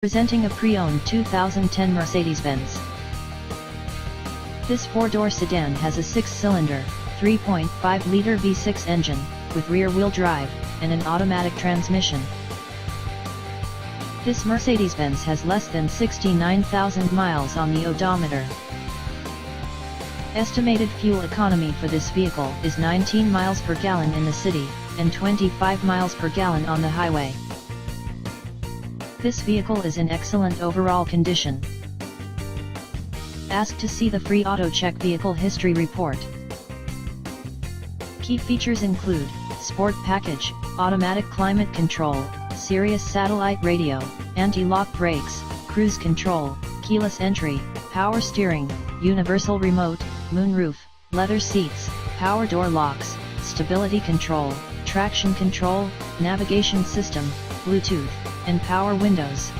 Presenting a pre-owned 2010 Mercedes-Benz. This four-door sedan has a six-cylinder, 3.5-liter V6 engine, with rear-wheel drive, and an automatic transmission. This Mercedes-Benz has less than 69,000 miles on the odometer. Estimated fuel economy for this vehicle is 19 miles per gallon in the city, and 25 miles per gallon on the highway. This vehicle is in excellent overall condition. Ask to see the free auto check vehicle history report. Key features include Sport Package, automatic climate control, Sirius satellite radio, anti-lock brakes, cruise control, keyless entry, power steering, universal remote, moonroof, leather seats, power door locks, stability control, traction control, navigation system, Bluetooth, and power windows.